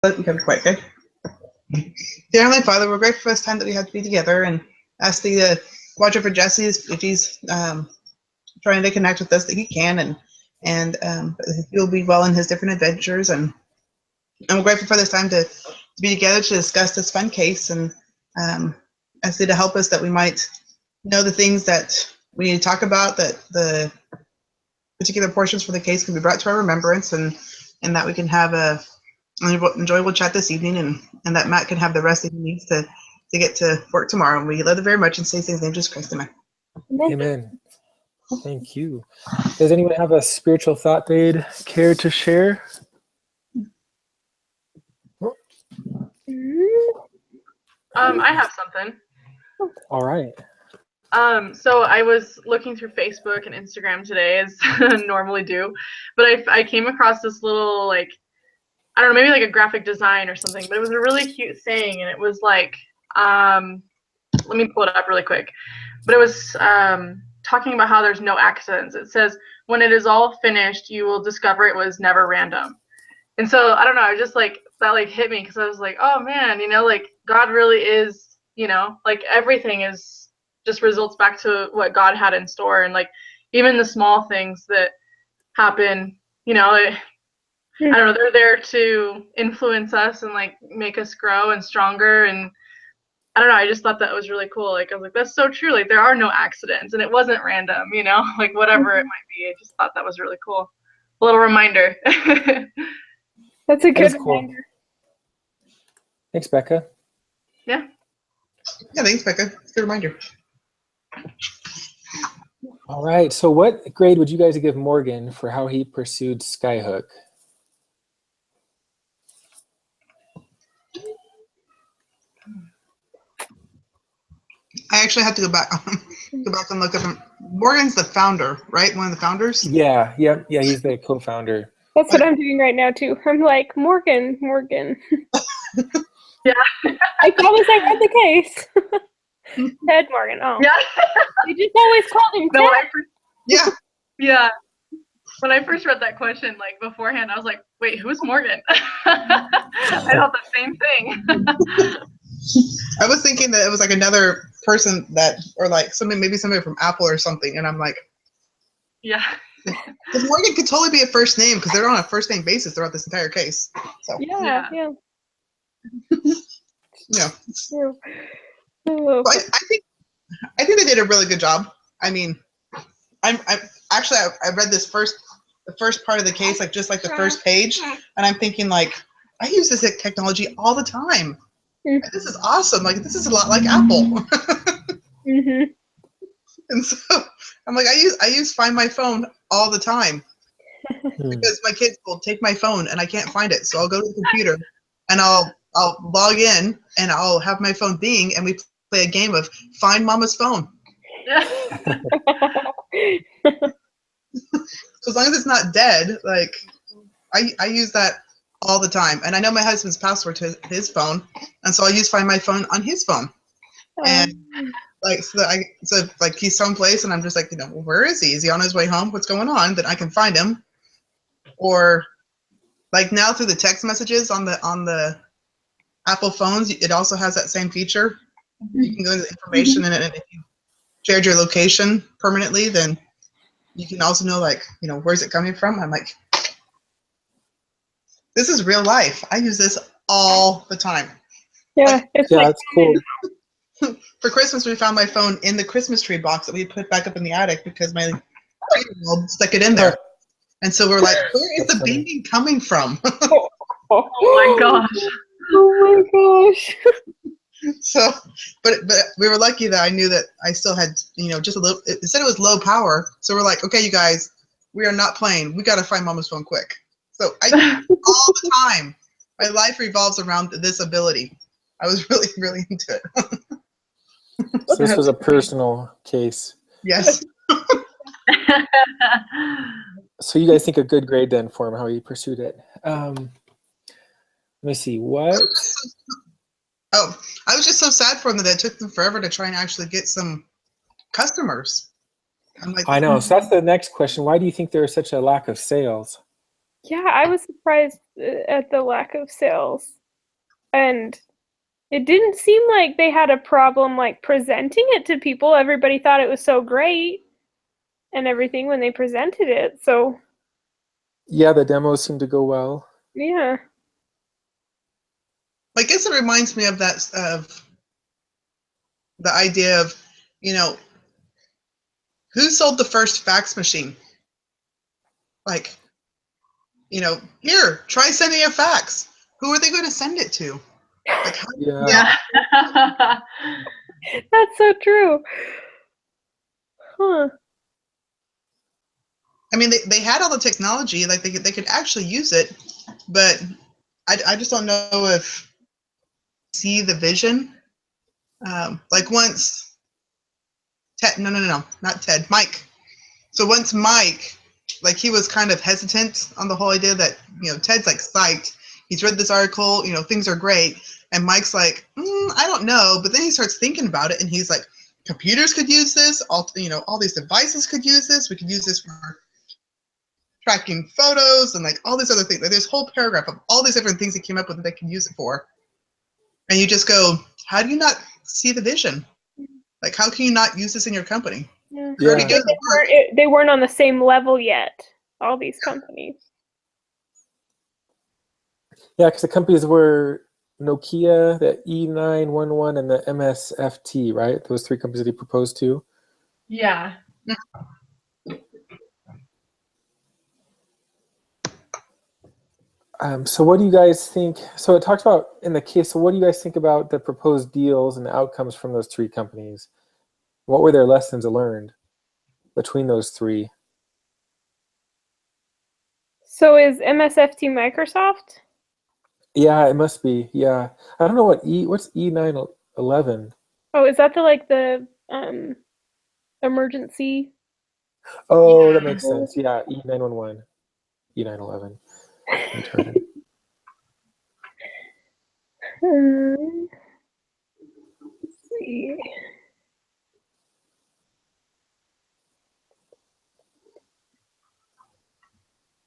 But we kept quite good. Dear Heavenly Father, we're grateful for this time that we had to be together, and ask thee to watch over Jesse if he's trying to connect with us that he can, and he'll be well in his different adventures. And I'm grateful for this time to be together to discuss this fun case, and ask thee to help us that we might know the things that we need to talk about, that the particular portions for the case can be brought to our remembrance, and that we can have an enjoyable chat this evening, and that Matt can have the rest that he needs to get to work tomorrow. And we love you very much and say things in Jesus Christ. Amen. Amen. Thank you. Does anyone have a spiritual thought they'd care to share? I have something. All right. So I was looking through Facebook and Instagram today, as I normally do, but I came across this little, like, I don't know, maybe like a graphic design or something, but it was a really cute saying, and it was like, let me pull it up really quick, but it was talking about how there's no accidents. It says, when it is all finished, you will discover it was never random. And so, I don't know, I just like, that like hit me, because I was like, oh man, you know, like God really is, you know, like everything is just results back to what God had in store. And like, even the small things that happen, you know, I don't know, they're there to influence us and like make us grow and stronger. And I don't know, I just thought that was really cool. Like, I was like, that's so true. Like, there are no accidents, and it wasn't random, you know, like whatever it might be. I just thought that was really cool. A little reminder. That's a good Cool. reminder. Thanks, Becca. Yeah. Yeah, thanks, Becca. It's a good reminder. All right. So what grade would you guys give Morgan for how he pursued Skyhook? I actually have to go back and look up him. Morgan's the founder, right? One of the founders? Yeah, he's the co-founder. That's what I'm doing right now too. I'm like, Morgan. Yeah. I promise I read the case. Ted Morgan. Oh. Yeah. They just always called him No, Ted. Yeah. Yeah. When I first read that question, like beforehand, I was like, wait, who's Morgan? I thought the same thing. I was thinking that it was like another person that, or like maybe somebody from Apple or something. And I'm like, Yeah. because Morgan could totally be a first name, because they're on a first name basis throughout this entire case. So Yeah. yeah. True. Oh. So I think they did a really good job. I mean, I'm actually I read the first part of the case, like just like the first page, and I'm thinking like, I use this technology all the time. Like, this is awesome. Like, this is a lot like Apple. Mm-hmm. And so I'm like, I use Find My Phone all the time, because my kids will take my phone and I can't find it. So I'll go to the computer and I'll log in and I'll have my phone ding, and we play a game of Find Mama's Phone. So as long as it's not dead, like I use that all the time. And I know my husband's password to his phone, and so I use Find My Phone on his phone. And like so like he's someplace and I'm just like, you know, well, where is he? Is he on his way home? What's going on? Then I can find him. Or like now through the text messages on the Apple phones, it also has that same feature. You can go into the information, and if you shared your location permanently, then you can also know, like, you know, where's it coming from? I'm like, this is real life. I use this all the time. Yeah, it's cool. For Christmas, we found my phone in the Christmas tree box that we put back up in the attic because my 3-year-old stuck it in there. And so we're like, where is the beeping coming from? Oh my gosh. Oh my gosh. So, but we were lucky that I knew that I still had, you know, just a little. It said it was low power, so we're like, okay, you guys, we are not playing. We got to find Mama's phone quick. So all the time, my life revolves around this ability. I was really, really into it. So this was a personal case. Yes. So you guys think a good grade then for him, how he pursued it. Let me see, what? Oh, I was just so sad for them that it took them forever to try and actually get some customers. I'm like, I know, so that's the next question. Why do you think there is such a lack of sales? Yeah, I was surprised at the lack of sales. And it didn't seem like they had a problem like presenting it to people. Everybody thought it was so great and everything when they presented it. So, Yeah, the demos seemed to go well. yeah. I guess it reminds me of of the idea of, who sold the first fax machine? Like, here, try sending a fax. Who are they going to send it to? Like, how, Yeah. Yeah. That's so true. Huh. I mean, they had all the technology, like they could actually use it, but I just don't know if see the vision. Like once Ted, no, not Ted, Mike. So once Mike, like he was kind of hesitant on the whole idea that, Ted's like psyched. He's read this article, things are great. And Mike's like, I don't know. But then he starts thinking about it and he's like, computers could use this. All these devices could use this. We could use this for tracking photos and like all these other things. Like, there's a whole paragraph of all these different things he came up with that they can use it for. And you just go, how do you not see the vision? Like, how can you not use this in your company? Yeah. You're already Yeah. doing the work. They weren't on the same level yet, all these companies. Yeah, because the companies were Nokia, the E911, and the MSFT, right? Those three companies that he proposed to. Yeah. So what do you guys think? So it talks about in the case, so what do you guys think about the proposed deals and the outcomes from those three companies? What were their lessons learned between those three? So is MSFT Microsoft? Yeah, it must be. Yeah. I don't know what's E911? Oh, is that the emergency? Oh, that Yeah. makes sense. Yeah, E911, E911. Retarded. Let's see.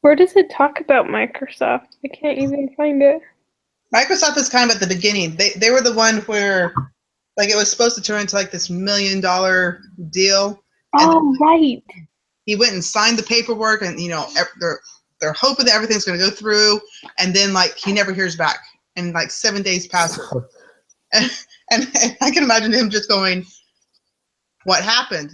Where does it talk about Microsoft? I can't even find it. Microsoft is kind of at the beginning. They were the one where like it was supposed to turn into like this $1 million deal. And Oh, right. he went and signed the paperwork and they're hoping that everything's going to go through. And then like he never hears back. And like 7 days passes. And I can imagine him just going, what happened?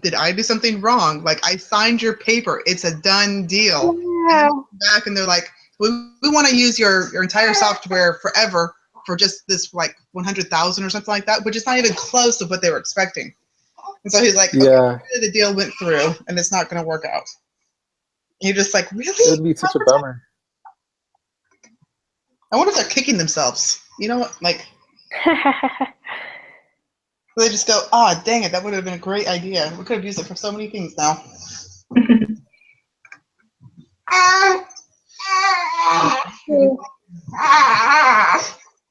Did I do something wrong? Like I signed your paper. It's a done deal. Wow. And back and they're like, we want to use your entire software forever for just this like 100,000 or something like that, which is not even close to what they were expecting. And so he's like, Yeah. okay, the deal went through and it's not going to work out. And you're just like, It really? would be such a bummer. I wonder if they're kicking themselves. You know what? Like they just go, oh, dang it, that would have been a great idea. We could have used it for so many things now.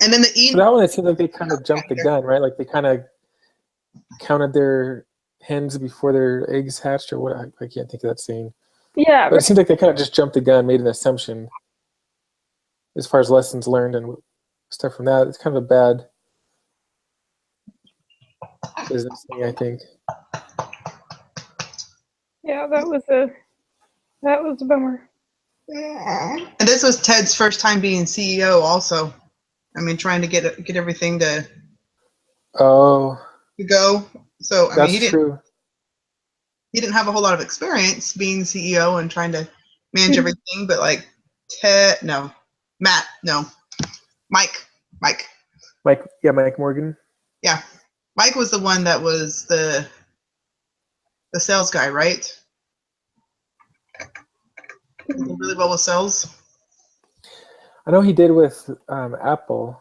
And then the So that one, it seems like they kind of jumped the gun, right? Like they kind of counted their hens before their eggs hatched, or what? I can't think of that saying. Yeah. But it seems like they kind of just jumped the gun, made an assumption as far as lessons learned and stuff from that. It's kind of a bad business thing, I think. Yeah, that was a bummer. And this was Ted's first time being CEO also. I mean, trying to get everything to Oh, go. So I mean, that's true. he didn't have a whole lot of experience being CEO and trying to manage everything, but like Matt, no, Mike, Mike Morgan. yeah, Mike was the one that was the sales guy, right? He did really well with sales. I know he did with Apple.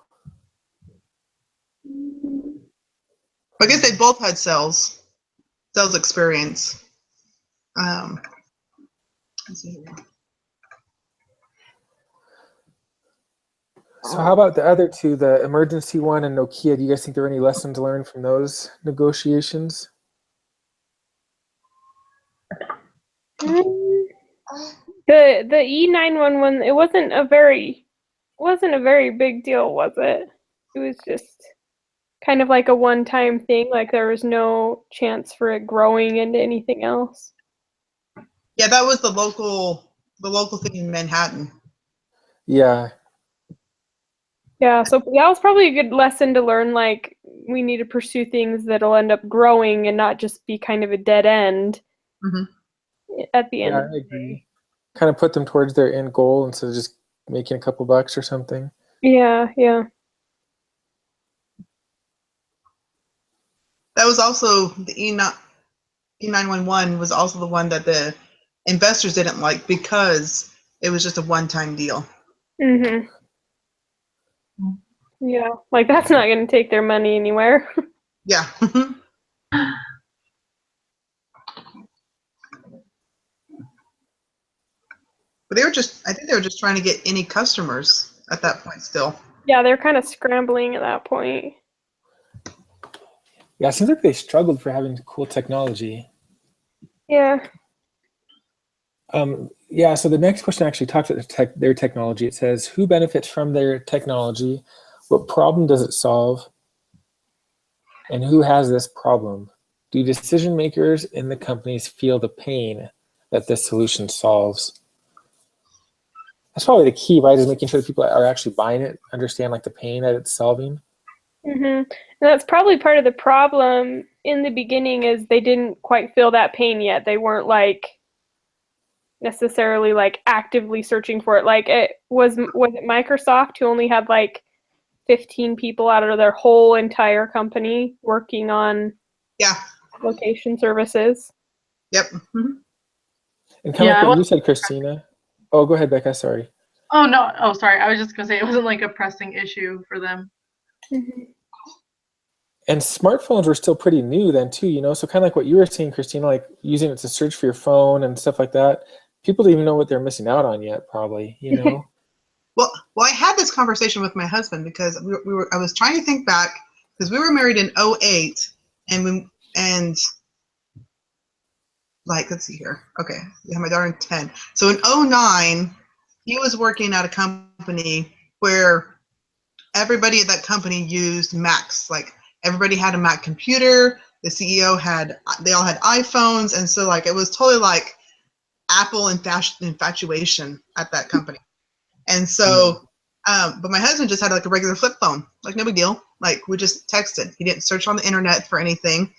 I guess they both had sales experience. Let's see here. So how about the other two, the emergency one and Nokia? Do you guys think there are any lessons learned from those negotiations? The E911, it wasn't a very big deal, was it? It was just kind of like a one-time thing, like there was no chance for it growing into anything else. Yeah, that was the local thing in Manhattan. Yeah. Yeah, so that was probably a good lesson to learn, like we need to pursue things that'll end up growing and not just be kind of a dead end at the end Yeah, of I the day. agree. Kind of put them towards their end goal instead of just making a couple bucks or something. Yeah. That was also the E911 was also the one that the investors didn't like because it was just a one-time deal. Mhm. Yeah, like that's not going to take their money anywhere. Yeah. But I think they were just trying to get any customers at that point still. Yeah, they're kind of scrambling at that point. Yeah, it seems like they struggled for having cool technology. Yeah. Yeah, so the next question actually talks about their technology. It says, who benefits from their technology? What problem does it solve? And who has this problem? Do decision makers in the companies feel the pain that this solution solves? That's probably the key, right? Is making sure that people are actually buying it, understand like the pain that it's solving. And that's probably part of the problem in the beginning is they didn't quite feel that pain yet. They weren't like necessarily like actively searching for it. Like it was it Microsoft who only had like 15 people out of their whole entire company working on location services. Yep. And kind of like what you said, Christina. Oh, go ahead, Becca. Sorry. Oh, no. Oh, sorry. I was just going to say it wasn't like a pressing issue for them. And smartphones were still pretty new then too, you know? So kind of like what you were saying, Christina, like using it to search for your phone and stuff like that. People don't even know what they're missing out on yet, probably, you know? Well, I had this conversation with my husband because I was trying to think back because we were married in 2008 and like, let's see here. Okay. We had my daughter in 10. So in 2009, he was working at a company where everybody at that company used Macs. Like everybody had a Mac computer. The CEO they all had iPhones. And so like, it was totally like Apple infatuation at that company. And so, but my husband just had like a regular flip phone, like no big deal. Like we just texted. He didn't search on the internet for anything,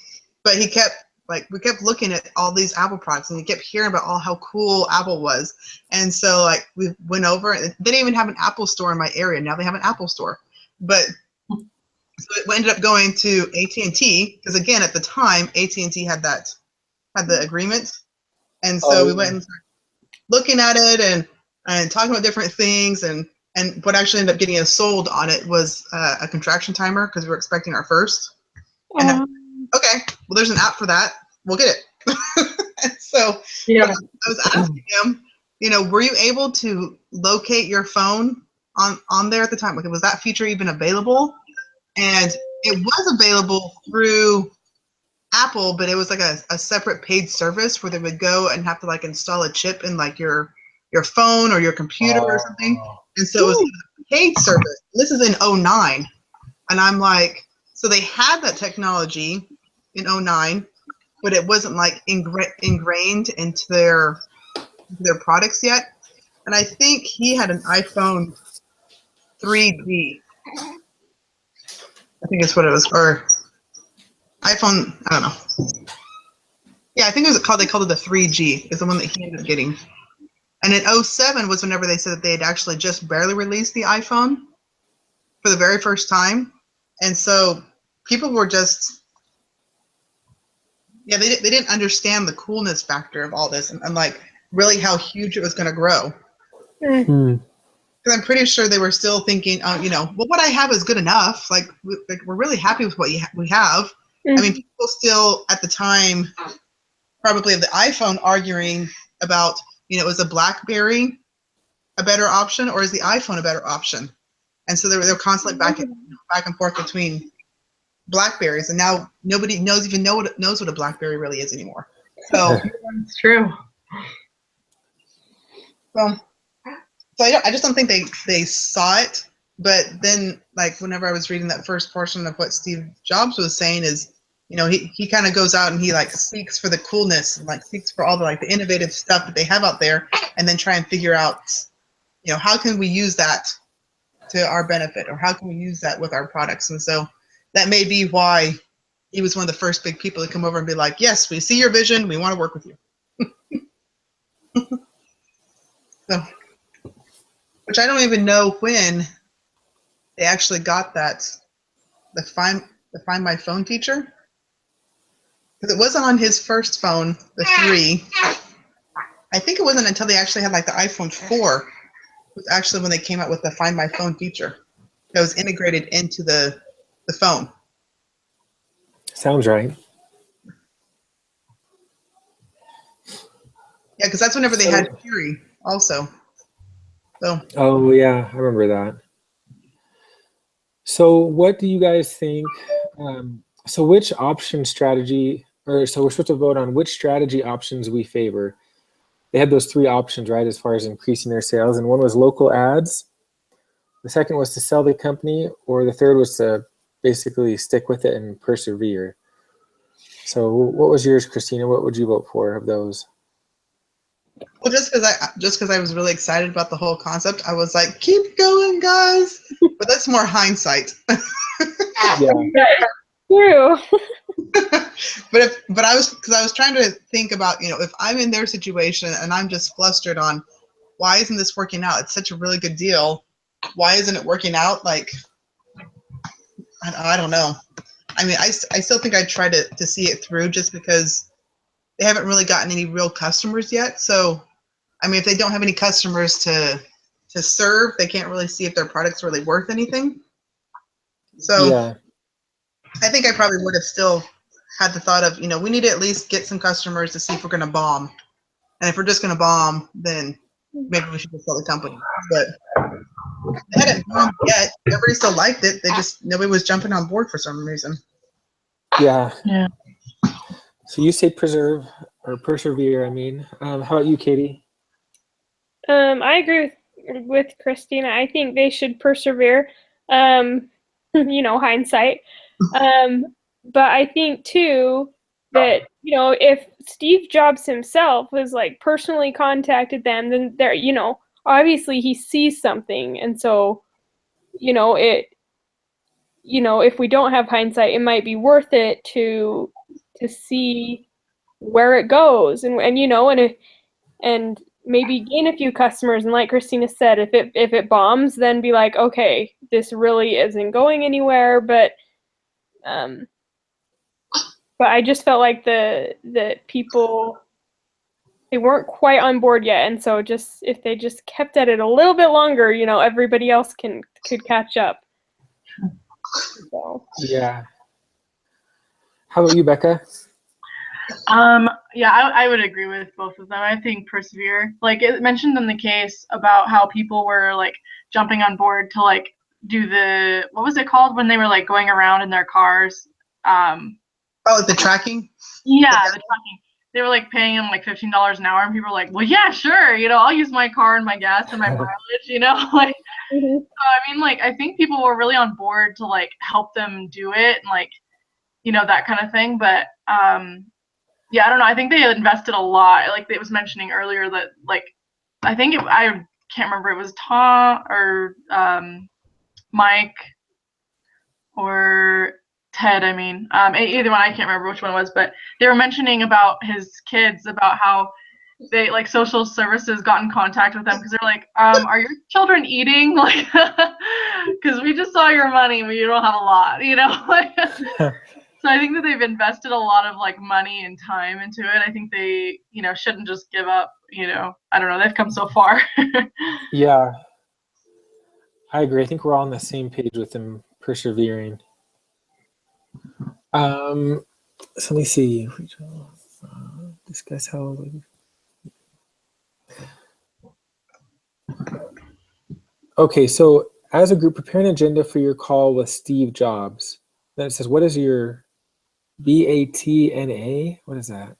but we kept looking at all these Apple products and we kept hearing about how cool Apple was. And so like we went over and they didn't even have an Apple store in my area. Now they have an Apple store, but so it ended up going to AT&T because again, at the time, AT&T had the agreement. And so we went and started looking at it and talking about different things and what actually ended up getting us sold on it was a contraction timer because we were expecting our first. And okay, well, there's an app for that. We'll get it. And so I was asking him, were you able to locate your phone on there at the time? Like, was that feature even available? And it was available through Apple, but it was like a separate paid service where they would go and have to like install a chip in like your phone or your computer or something. And so it was a paid service. This is in 2009. And I'm like, so they had that technology in 2009, but it wasn't like ingrained into their products yet. And I think he had an iPhone 3G. I think it's what it was, or iPhone, I don't know. Yeah, I think they called it the 3G is the one that he ended up getting. And in 2007 was whenever they said that they had actually just barely released the iPhone for the very first time. And so people were just, they didn't understand the coolness factor of all this and like really how huge it was going to grow. Because I'm pretty sure they were still thinking, well, what I have is good enough. Like we're really happy with what we have. I mean, people still at the time probably of the iPhone arguing about, is a BlackBerry a better option or is the iPhone a better option? And so they're constantly back and forth between BlackBerries, and now nobody knows what a BlackBerry really is anymore. So it's true. Well, so I just don't think they saw it. But then, like, whenever I was reading that first portion of what Steve Jobs was saying is, he kind of goes out and he like seeks for the coolness and like seeks for all the like the innovative stuff that they have out there, and then try and figure out, how can we use that to our benefit, or how can we use that with our products. And so that may be why he was one of the first big people to come over and be like, yes, we see your vision, we want to work with you. So, which I don't even know when they actually got that, the find my phone feature, because it wasn't on his first phone, the 3. I think it wasn't until they actually had like the iPhone 4 was actually when they came out with the Find My Phone feature that was integrated into the phone. Sounds right. Yeah, because that's whenever they had Siri also. So. Oh yeah, I remember that. So what do you guys think? So which option strategy, or so we're supposed to vote on which strategy options we favor. They had those 3 options, right, as far as increasing their sales, and one was local ads. The second was to sell the company, or the third was to basically stick with it and persevere. So what was yours, Christina? What would you vote for of those? Well, just because I was really excited about the whole concept, I was like, keep going, guys. But that's more hindsight. Yeah. True. but I was trying to think about, if I'm in their situation and I'm just flustered on why isn't this working out? It's such a really good deal. Why isn't it working out? Like, I don't know. I mean, I still think I'd try to see it through, just because they haven't really gotten any real customers yet. So, I mean, if they don't have any customers to serve, they can't really see if their product's really worth anything. So Yeah. I think I probably would have still had the thought of, we need to at least get some customers to see if we're going to bomb. And if we're just going to bomb, then maybe we should just sell the company. But they hadn't bombed yet. Everybody still liked it. Nobody was jumping on board for some reason. Yeah. Yeah. So you say preserve or persevere, I mean. How about you, Katie? I agree with Christina. I think they should persevere. Hindsight. But I think too that if Steve Jobs himself was like personally contacted them, then they're obviously he sees something, and so if we don't have hindsight, it might be worth it to see where it goes, and and maybe gain a few customers, and like Christina said, if it bombs, then be like, okay, this really isn't going anywhere. But I just felt like the people, they weren't quite on board yet, and so just if they just kept at it a little bit longer, everybody else could catch up. So. Yeah. How about you, Becca? Yeah, I would agree with both of them. I think persevere. Like it mentioned in the case about how people were like jumping on board to like do what was it called when they were like going around in their cars? The tracking? Yeah, the tracking. They were like paying them like $15 an hour, and people were like, well, yeah, sure, I'll use my car and my gas and my mileage, like. Mm-hmm. So I mean, like, I think people were really on board to like help them do it and like, that kind of thing. But yeah, I don't know. I think they invested a lot. Like it was mentioning earlier that like, I can't remember, it was Tom or Mike or Ted, I mean, either one, I can't remember which one it was, but they were mentioning about his kids, about how they like social services got in contact with them because they're like, are your children eating? Like, because we just saw your money, but you don't have a lot, So I think that they've invested a lot of like money and time into it. I think they, shouldn't just give up, I don't know, they've come so far. Yeah, I agree. I think we're all on the same page with them persevering. So let me see. Discuss how. Okay, so as a group, prepare an agenda for your call with Steve Jobs. Then it says, what is your BATNA? What is that?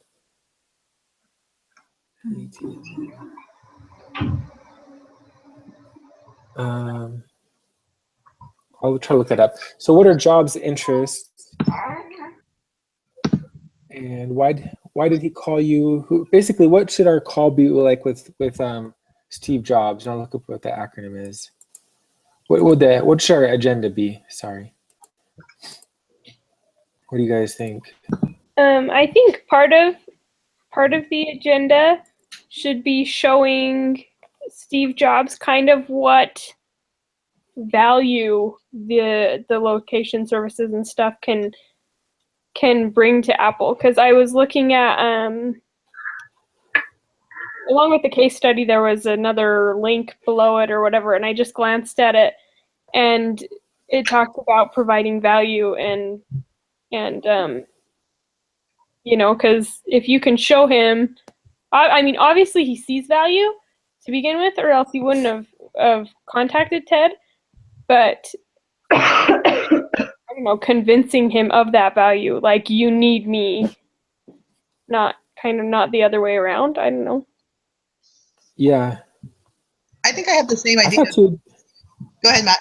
I'll try to look that up. So what are Jobs' interests? And why did he call you? Who basically, what should our call be like with Steve Jobs? And I'll look up what the acronym is. What should our agenda be? Sorry. What do you guys think? I think part of the agenda should be showing Steve Jobs kind of what value the location services and stuff can bring to Apple. Because I was looking at along with the case study, there was another link below it or whatever, and I just glanced at it, and it talked about providing value and you know, because if you can show him, I mean, obviously he sees value to begin with, or else he wouldn't have contacted Ted. But I don't know, convincing him of that value, like you need me, not the other way around. I don't know. Yeah. I think I have the same I idea. thought too. Go ahead, Matt.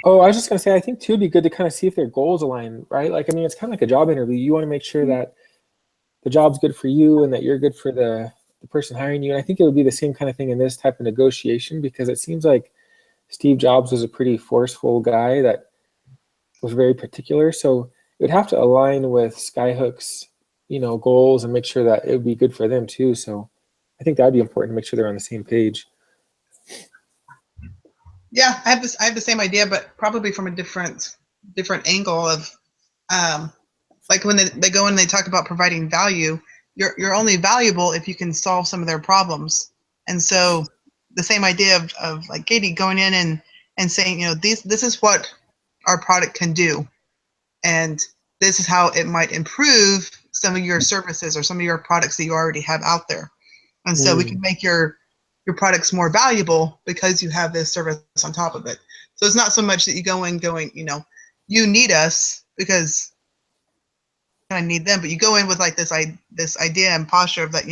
Oh, I was just gonna say, I think too, it'd be good to kind of see if their goals align, right? Like, I mean, it's kind of like a job interview. You want to make sure that the job's good for you and that you're good for the person hiring you. And I think it would be the same kind of thing in this type of negotiation, because it seems like Steve Jobs was a pretty forceful guy that was very particular. So it would have to align with Skyhook's, goals and make sure that it would be good for them too. So I think that'd be important to make sure they're on the same page. Yeah, I have the same idea, but probably from a different angle of, like when they go and they talk about providing value, you're only valuable if you can solve some of their problems. And so the same idea of like Katie going in and saying, this is what our product can do, and this is how it might improve some of your services or some of your products that you already have out there. And so we can make your products more valuable because you have this service on top of it. So it's not so much that you go in going, you need us because I need them, but you go in with like this idea and posture of that,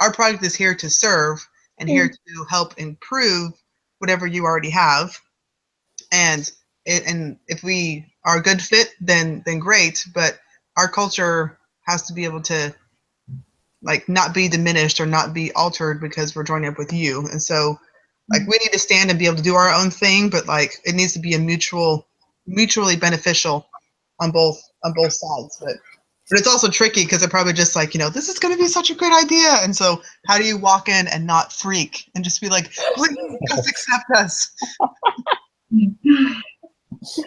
our product is here to serve and here to help improve whatever you already have. And if we are a good fit, then great. But our culture has to be able to like not be diminished or not be altered because we're joining up with you. And so like we need to stand and be able to do our own thing, but like it needs to be a mutually beneficial on both sides. But it's also tricky because they're probably just like, this is going to be such a great idea. And so how do you walk in and not freak and just be like, please just accept us?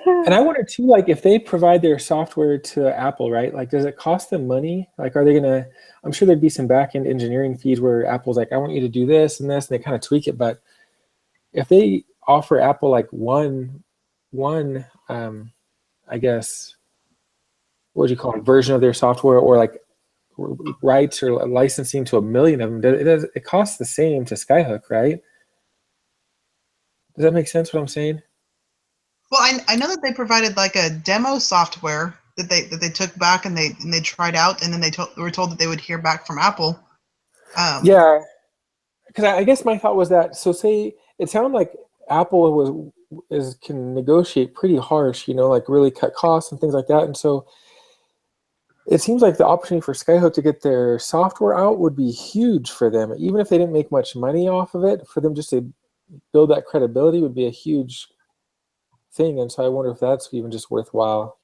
And I wonder too, like if they provide their software to Apple, right? Like, does it cost them money? Like, are they gonna? I'm sure there'd be some back-end engineering fees where Apple's like, I want you to do this and this, and they kind of tweak it. But if they offer Apple like one, I guess, what would you call it, version of their software, or like rights or licensing to 1 million of them, it costs the same to Skyhook, right? Does that make sense? What I'm saying? Well, I know that they provided like a demo software that they took back and they tried out, and then they were told that they would hear back from Apple. Yeah, because I guess my thought was that, so say it sounded like Apple can negotiate pretty harsh, like really cut costs and things like that, and so it seems like the opportunity for Skyhook to get their software out would be huge for them, even if they didn't make much money off of it. For them just to build that credibility would be a huge thing, and so I wonder if that's even just worthwhile,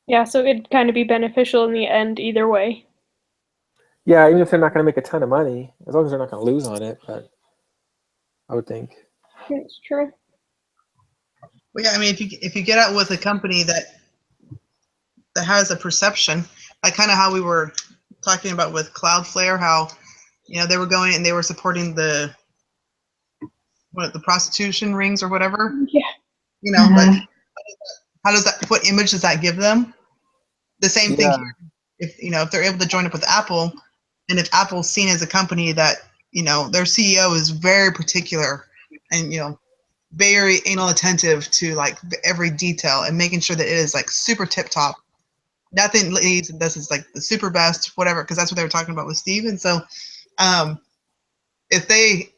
Yeah, so it'd kind of be beneficial in the end either way. Yeah, even if they're not going to make a ton of money, as long as they're not going to lose on it, but I would think. It's true. Well, yeah, I mean, if you get out with a company that has a perception, like kind of how we were talking about with Cloudflare, how they were going and they were supporting the prostitution rings or whatever. Yeah. But what image does that give them? The same thing here. If they're able to join up with Apple, and if Apple's seen as a company that their CEO is very particular and very anal attentive to like every detail and making sure that it is like super tip top, nothing leaves, and this is like the super best, whatever, because that's what they were talking about with Steve. And so if they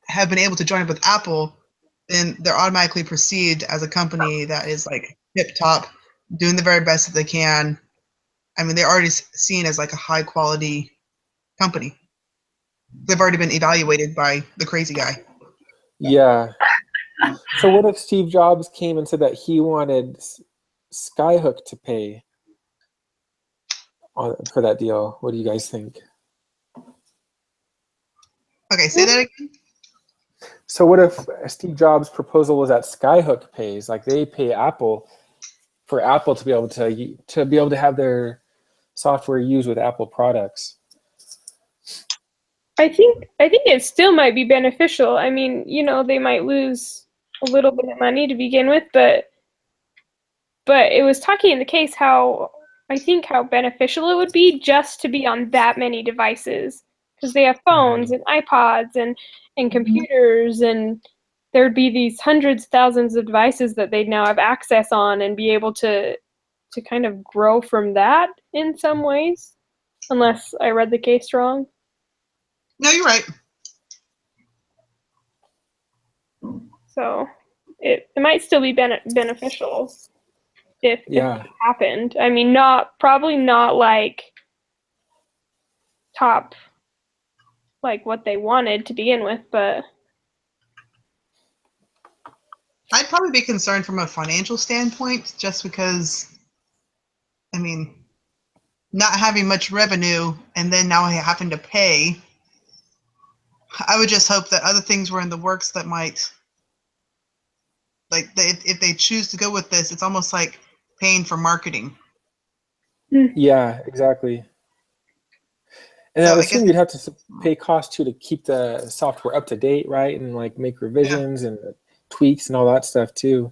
have been able to join up with Apple, then they're automatically perceived as a company that is like tip top, doing the very best that they can. I mean, they're already seen as like a high quality company. They've already been evaluated by the crazy guy. Yeah. So what if Steve Jobs came and said that he wanted Skyhook to pay for that deal? What do you guys think? Okay, say that again. So what if Steve Jobs' proposal was that Skyhook pays, like they pay Apple for Apple to be able to have their software used with Apple products? I think it still might be beneficial. I mean, you know, they might lose a little bit of money to begin with, but it was talking in the case how beneficial it would be just to be on that many devices, because they have phones and iPods and computers, and there'd be these hundreds, thousands of devices that they'd now have access on and be able to kind of grow from that in some ways, unless I read the case wrong. No, you're right. So it might still be beneficial if Yeah. it happened. I mean, probably not like top, like what they wanted to begin with, but I'd probably be concerned from a financial standpoint, just because, I mean, not having much revenue and then now having to pay. I would just hope that other things were in the works that might, like, if they choose to go with this, it's almost like paying for marketing. Yeah, exactly. And So I would I guess assume you'd have to pay cost too to keep the software up to date, right? And like make revisions and tweaks and all that stuff too.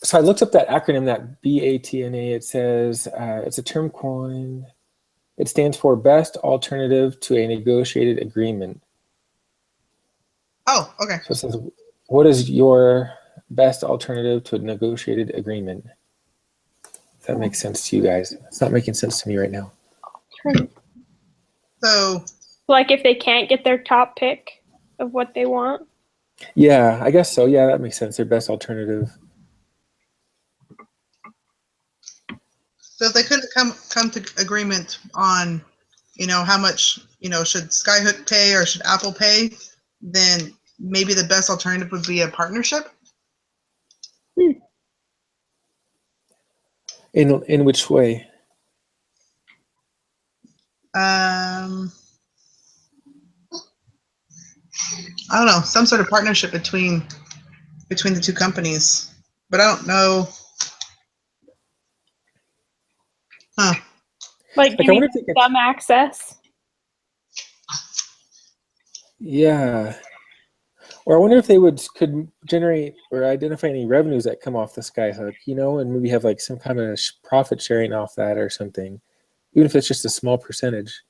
So I looked up that acronym, that BATNA. It says it's a term coined. It stands for Best Alternative to a Negotiated Agreement. Oh, okay. So it says, what is your best alternative to a negotiated agreement? If that makes sense to you guys. It's not making sense to me right now. So like if they can't get their top pick of what they want. Yeah, I guess so. Yeah, that makes sense. Their best alternative. if they couldn't come to agreement on, how much, should Skyhook pay or should Apple pay, then maybe the best alternative would be a partnership. In which way? I don't know, some sort of partnership between the two companies, but I don't know. Huh. Like I giving wonder if they could, some access. yeah. Or I wonder if they could generate or identify any revenues that come off the Skyhook, and maybe have like some kind of profit sharing off that or something, even if it's just a small percentage.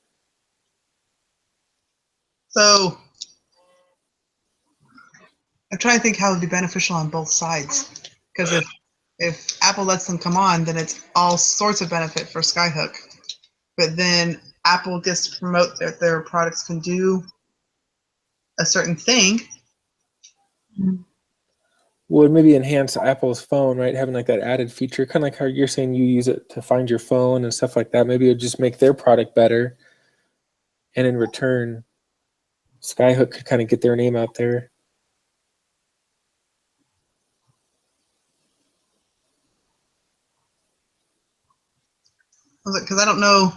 So I'm trying to think how it would be beneficial on both sides, because if Apple lets them come on, then it's all sorts of benefit for Skyhook. But then Apple gets to promote that their products can do a certain thing. Would maybe enhance Apple's phone, right? Having like that added feature, kind of like how you're saying you use it to find your phone and stuff like that. Maybe it would just make their product better. And in return, Skyhook could kind of get their name out there. Because I don't know.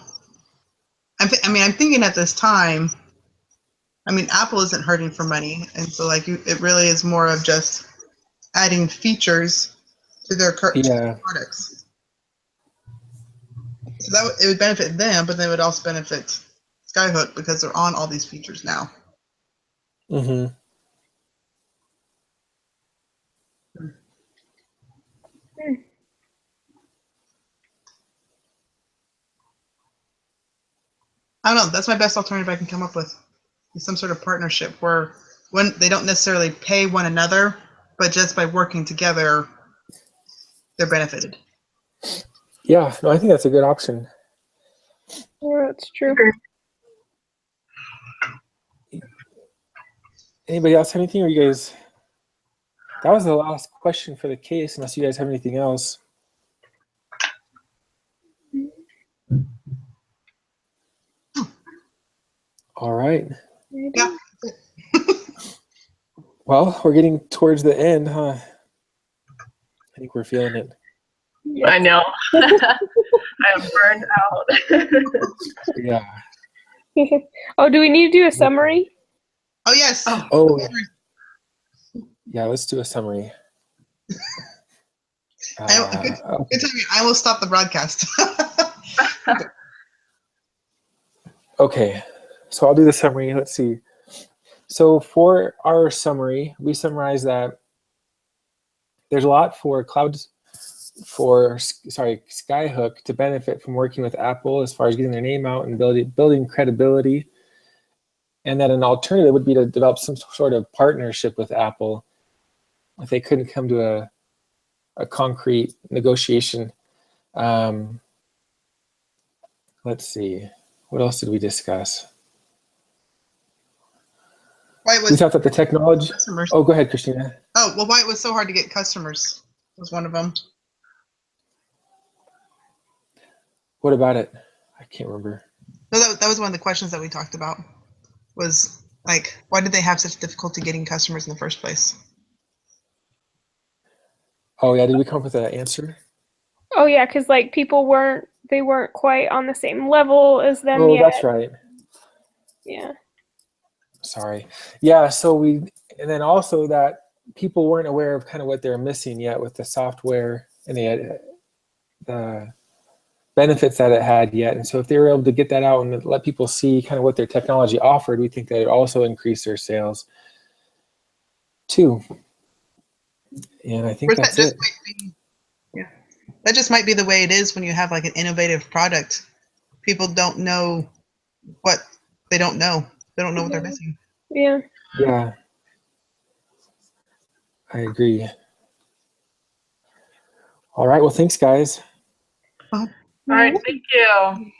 I'm thinking at this time, Apple isn't hurting for money. And so it really is more of just adding features to their products. So it would benefit them, but then it would also benefit Skyhook because they're on all these features now. Mm-hmm. I don't know. That's my best alternative I can come up with. Is some sort of partnership where when they don't necessarily pay one another, but just by working together, they're benefited. Yeah, no, I think that's a good option. Yeah, that's true. Anybody else have anything, or you guys? That was the last question for the case, unless you guys have anything else. All right. Yeah. Well, we're getting towards the end, huh? I think we're feeling it. I know. I am burned out. Yeah. Oh, do we need to do a summary? Oh yes. Oh, yeah. Let's do a summary. Good timing. I will stop the broadcast. Okay, so I'll do the summary. Let's see. So for our summary, we summarize that there's a lot for Skyhook to benefit from working with Apple as far as getting their name out and building credibility, and that an alternative would be to develop some sort of partnership with Apple if they couldn't come to a concrete negotiation. Let's see. What else did we discuss? We thought that the technology. Customers. Oh, go ahead, Christina. Oh, well, why it was so hard to get customers was one of them. What about it? I can't remember. No, that was one of the questions that we talked about. Was like, why did they have such difficulty getting customers in the first place? Oh yeah, did we come up with an answer? Oh yeah, because like people weren't quite on the same level as them yet. Oh, that's right. Yeah. Sorry. Yeah, and then also that people weren't aware of kind of what they're missing yet with the software and the benefits that it had yet. And so if they were able to get that out and let people see kind of what their technology offered, we think that it also increased their sales too. And I think that's it. That just might be the way it is when you have like an innovative product. People don't know what they don't know. They don't know what they're missing. Yeah. Yeah. I agree. All right. Well, thanks, guys. All right. Thank you.